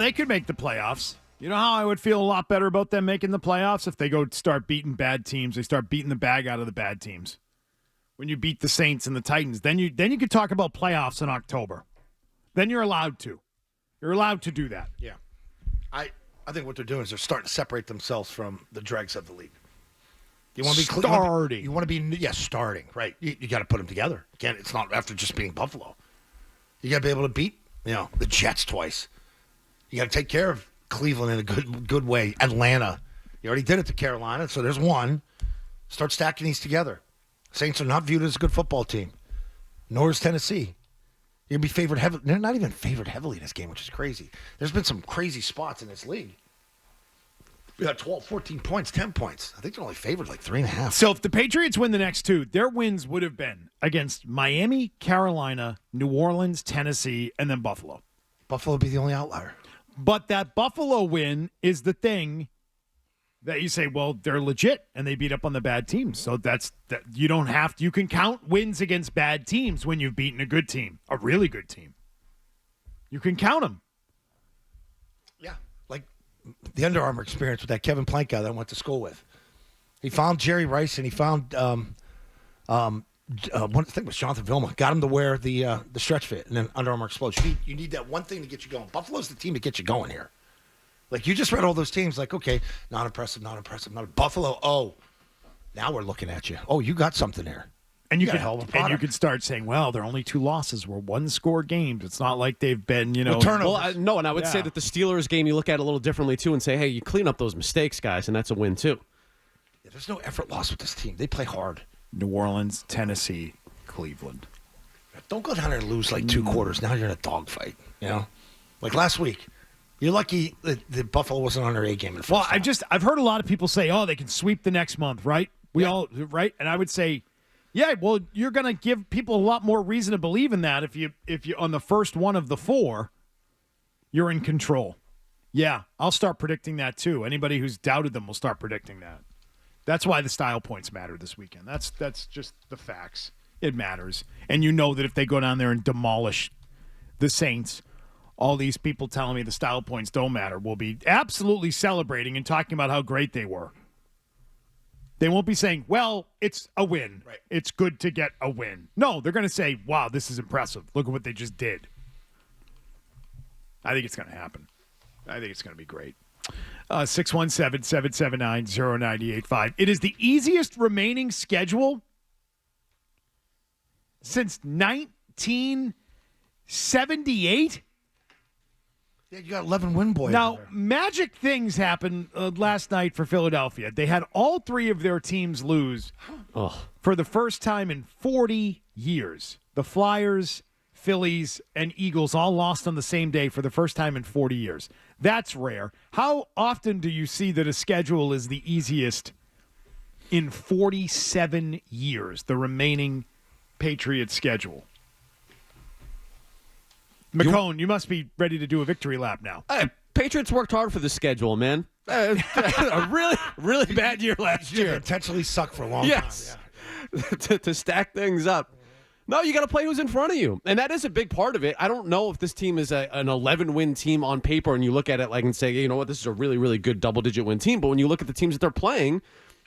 They could make the playoffs. You know how I would feel a lot better about them making the playoffs? If they go start beating bad teams, they start beating the bag out of the bad teams. When you beat the Saints and the Titans, then you could talk about playoffs in October. Then you're allowed to. You're allowed to do that. Yeah. I think what they're doing is they're starting to separate themselves from the dregs of the league. You want to be starting. You want to be starting, right? You got to put them together. Again, it's not after just beating Buffalo. You got to be able to beat, the Jets twice. You got to take care of Cleveland in a good way. Atlanta, you already did it to Carolina, so there's one. Start stacking these together. Saints are not viewed as a good football team, nor is Tennessee. You'll be favored heavily. They're not even favored heavily in this game, which is crazy. There's been some crazy spots in this league. We got 12, 14 points, 10 points. I think they're only favored like 3.5. So if the Patriots win the next two, their wins would have been against Miami, Carolina, New Orleans, Tennessee, and then Buffalo. Buffalo would be the only outlier. But that Buffalo win is the thing that you say, well, they're legit and they beat up on the bad teams. So that's that. You don't have to. You can count wins against bad teams when you've beaten a good team, a really good team. You can count them. Yeah, like the Under Armour experience with that Kevin Plank guy that I went to school with. He found Jerry Rice and he found I think it was Jonathan Vilma. Got him to wear the stretch fit and then Under Armour explodes. You need that one thing to get you going. Buffalo's the team to get you going here. Like, you just read all those teams, like, okay, not impressive. Buffalo, oh, now we're looking at you. Oh, you got something there. And you could start saying, well, their only 2 losses were 1-score games. It's not like they've been, Well, and I would say that the Steelers game you look at a little differently, too, and say, hey, you clean up those mistakes, guys, and that's a win, too. Yeah, there's no effort loss with this team. They play hard. New Orleans, Tennessee, Cleveland. Don't go down there and lose like 2 quarters. Now you're in a dogfight, Like last week. You're lucky that Buffalo wasn't on their A game in the first half. I've heard a lot of people say, oh, they can sweep the next month, right? Right? And I would say, yeah, well, you're going to give people a lot more reason to believe in that if you on the first one of the 4, you're in control. Yeah, I'll start predicting that too. Anybody who's doubted them will start predicting that. That's why the style points matter this weekend. That's just the facts. It matters. And you know that if they go down there and demolish the Saints, all these people telling me the style points don't matter will be absolutely celebrating and talking about how great they were. They won't be saying, well, it's a win. Right. It's good to get a win. No, they're going to say, wow, this is impressive. Look at what they just did. I think it's going to happen. I think it's going to be great. 617-779-0985. It is the easiest remaining schedule since 1978. Yeah, you got 11 win boys. Now, magic things happened last night for Philadelphia. They had all 3 of their teams lose for the first time in 40 years. The Flyers, Phillies, and Eagles all lost on the same day for the first time in 40 years. That's rare. How often do you see that a schedule is the easiest in 47 years, the remaining Patriots schedule? McCone, you must be ready to do a victory lap now. Patriots worked hard for the schedule, man. A really, really bad year last year. Intentionally sucked for a long time. Yeah. to stack things up. No, you got to play who's in front of you. And that is a big part of it. I don't know if this team is an 11-win team on paper and you look at it like and say, you know what, this is a really, really good double-digit win team. But when you look at the teams that they're playing,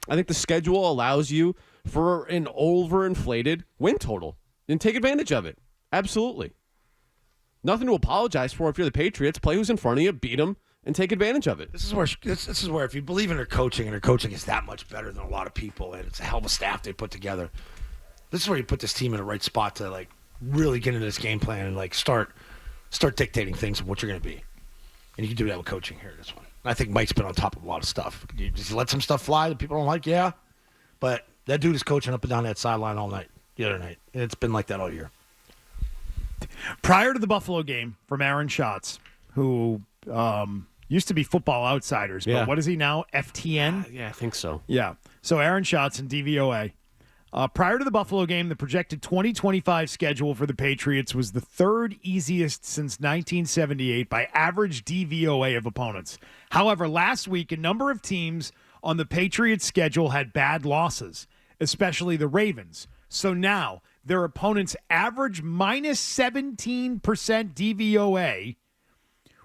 I think the schedule allows you for an overinflated win total. And take advantage of it. Absolutely. Nothing to apologize for if you're the Patriots. Play who's in front of you, beat them, and take advantage of it. This is where if you believe in their coaching, and their coaching is that much better than a lot of people, and it's a hell of a staff they put together, this is where you put this team in the right spot to like really get into this game plan and like start dictating things of what you're going to be. And you can do that with coaching here, this one. And I think Mike's been on top of a lot of stuff. You just let some stuff fly that people don't like, yeah. But that dude is coaching up and down that sideline all night, the other night. And it's been like that all year. Prior to the Buffalo game from Aaron Schatz, who used to be Football Outsiders, but what is he now? FTN? Yeah, I think so. Yeah. So Aaron Schatz and DVOA. Prior to the Buffalo game, the projected 2025 schedule for the Patriots was the 3rd easiest since 1978 by average DVOA of opponents. However, last week, a number of teams on the Patriots schedule had bad losses, especially the Ravens. So now their opponents average minus 17% DVOA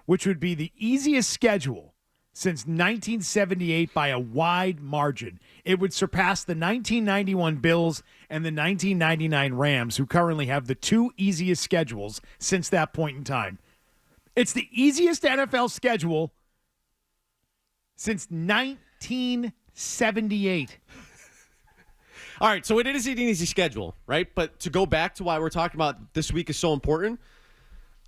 which would be the easiest schedule since 1978 by a wide margin. It would surpass the 1991 Bills and the 1999 Rams, who currently have the two easiest schedules since that point in time. It's the easiest NFL schedule since 1978. All right, so it is an easy schedule, right? But to go back to why we're talking about this week is so important,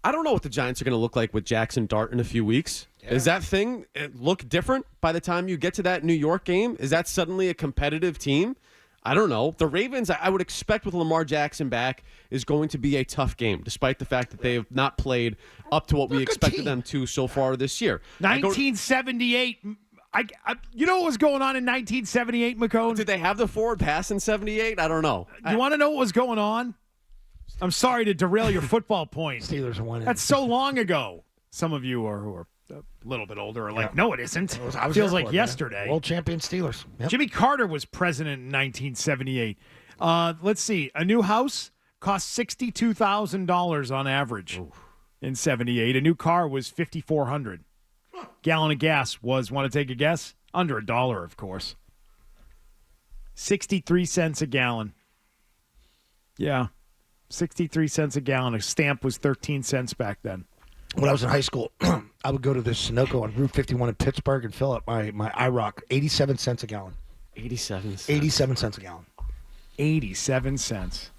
I don't know what the Giants are going to look like with Jackson Dart in a few weeks. Yeah. Is that thing look different by the time you get to that New York game? Is that suddenly a competitive team? I don't know. The Ravens, I would expect with Lamar Jackson back, is going to be a tough game, despite the fact that they have not played up to what we expected them to so far this year. 1978. You know what was going on in 1978, McCone? Did they have the forward pass in 78? I don't know. You want to know what was going on? I'm sorry to derail your football point. Steelers are winning. That's so long ago. Some of you who are a little bit older are like, no, it isn't. It feels like yesterday. World champion Steelers. Yep. Jimmy Carter was president in 1978. Let's see. A new house cost $62,000 on average in 78. A new car was $5,400. Gallon of gas was, want to take a guess? Under $1, of course. 63 cents a gallon. Yeah. 63 cents a gallon. A stamp was 13 cents back then. When I was in high school, I would go to this Sunoco on Route 51 in Pittsburgh and fill up my IROC. 87 cents a gallon. 87 cents. 87 cents a gallon. 87 cents.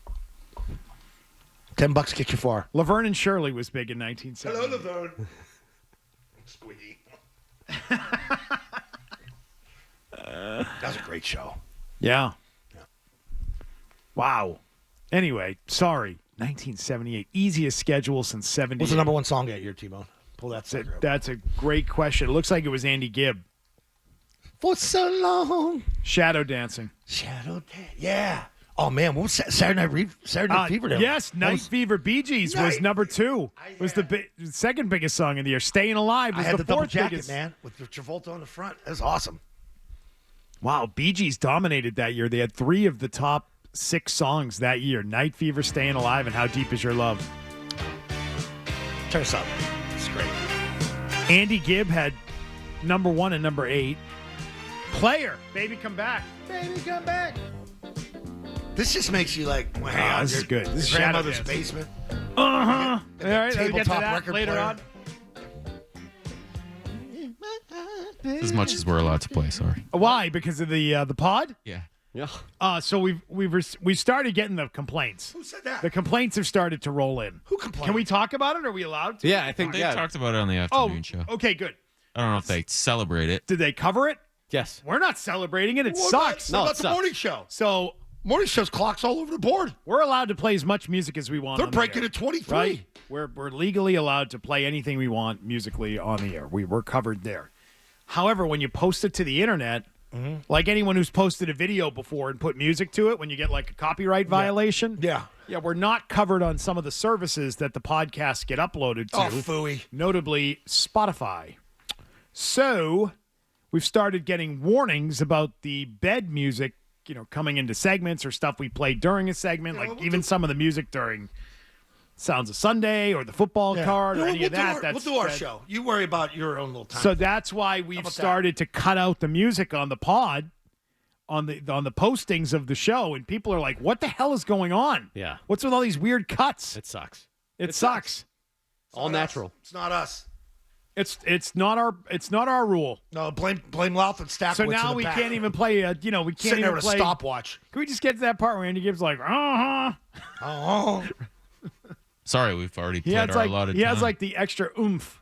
$10 get you far. Laverne and Shirley was big in 1970. Hello, Laverne. Squeaky. That was a great show. Yeah. Wow. Anyway, sorry. 1978. Easiest schedule since 78. What's the number one song that year, T-Bone? Pull that sucker up. That's a great question. It looks like it was Andy Gibb. For so long. Shadow Dancing. Shadow Dance. Yeah. Oh, man. What was Saturday Night Fever? Then? Yes, Night Fever Bee Gees was number 2. Was the second biggest song of the year. Staying Alive was I had the double fourth jacket, biggest. Man, with the Travolta on the front. That was awesome. Wow, Bee Gees dominated that year. They had 3 of the top 6 songs that year. Night Fever, Staying Alive, and How Deep Is Your Love. Turn us up. It's great. Andy Gibb had number 1 and number 8. Player, Baby Come Back. Baby, come back. This just makes you like, well, hang on. This is good. This is grandmother's Shadow Dancing. basement. Uh-huh. The All right, we'll get to tabletop that record later player. on. As much as we're allowed to play, sorry. Why? Because of the pod? Yeah. Yeah. So we started getting the complaints. Who said that? The complaints have started to roll in. Who complained? Can we talk about it? Are we allowed to? Yeah, I think They yeah. talked about it on the Oh, afternoon show. okay, good. I don't know if they celebrate it. Did they cover it? Yes. We're not celebrating it. It What sucks. About, what No, about it the sucks. morning show? So Morning show's clocks all over the board. we're allowed to play as much music as we want. They're on the breaking air, at 23. right? We're legally allowed to play anything we want musically on the air. We're covered there. However, when you post it to the internet, like anyone who's posted a video before and put music to it, when you get like a copyright violation, Yeah. we're not covered on some of the services that the podcasts get uploaded to, Oh, phooey. notably Spotify. So we've started getting warnings about the bed music, coming into segments or stuff we played during a segment, Yeah, like we'll even do- some of the music during Sounds of Sunday or the football card or any of that. We'll do our show. You worry about your own little time. So that's why we've about started to cut out the music on the pod, on the postings of the show, and people are like, "What the hell is going on? Yeah. What's with all these weird cuts? It sucks. It sucks. All natural. It's not us. It's not our rule. No, blame Louth and Stackowitz. So in now the we back. can't even play. We can't Sitting there even with play. a stopwatch. Can we just get to that part where Andy Gibbs like, Oh, Sorry, we've already He played has our like allotted he time. has like the extra oomph.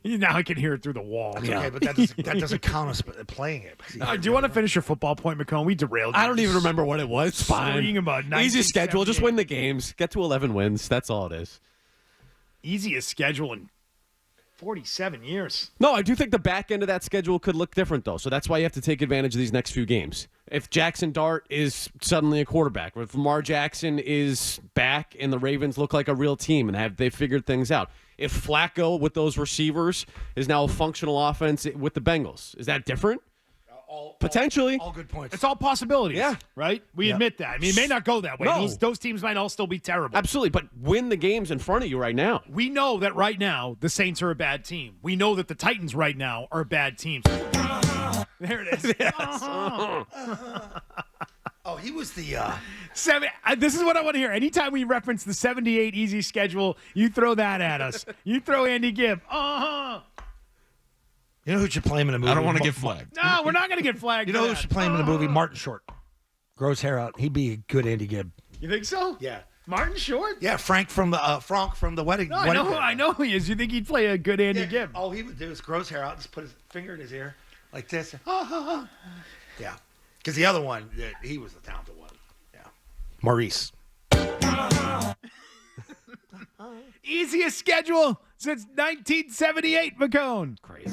Now I can hear it through the wall. okay, but that doesn't count as playing it. Do you want to finish your football point, McCone? We derailed you. I don't even remember what it was. It's fine. Screaming about Easy schedule. Just 1978. win the games. Get to 11 wins. That's all it is. Easiest schedule in 47 years. No, I do think the back end of that schedule could look different, though. So that's why you have to take advantage of these next few games. If Jackson Dart is suddenly a quarterback, or if Lamar Jackson is back and the Ravens look like a real team and they've figured things out. If Flacco with those receivers is now a functional offense with the Bengals, is that different? Potentially. All good points. It's all possibilities. Yeah. Right? We admit that. I mean, it may not go that way. No. Those teams might all still be terrible. Absolutely, but win the games in front of you right now. We know that right now the Saints are a bad team. We know that the Titans right now are a bad team. There it is. Oh, he was the This is what I want to hear. Anytime we reference the 78 easy schedule, you throw that at us. You throw Andy Gibb. You know who should play him in a movie? I don't want to get flagged. No, we're not going to get flagged. You for know who that. should play him in a movie? Martin Short. Grows hair out. He'd be a good Andy Gibb. You think so? Yeah. Martin Short? Yeah, Frank from the wedding. No, wedding I know who he is. You think he'd play a good Andy Gibb? All he would do is grow his hair out, just put his finger in his ear like this. Yeah. Because the other one, he was the talented one. Yeah. Maurice. Easiest schedule since 1978, McCone. Crazy.